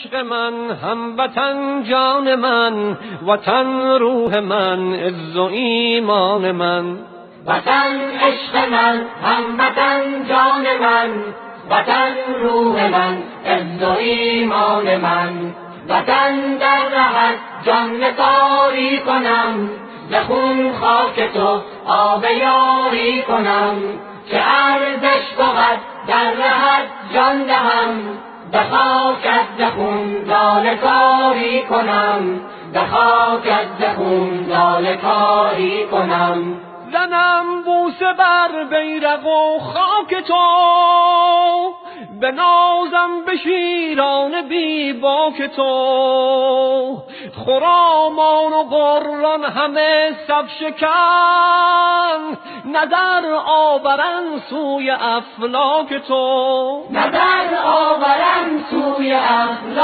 عشق من، هموطن جان من، وطن روح من، عز و ایمان من. وطن عشق من، هموطن جان من، وطن روح من، عز و ایمان من. وطن در رهت جان نثاری کنم، به خون خاک تو آب یاری کنم. که ارزش بود در رهت جان دهم، به خاکت ز خون لاله کاری کنم، به خاکت ز خون لاله کاری کنم. زنم بوسه بر بیرق و خاک تو، بنازم به شیران بی باک تو. خرامان و قران همه صف شکن، نظر آورن سوی افلاک تو، نظر آورن سوی افلاک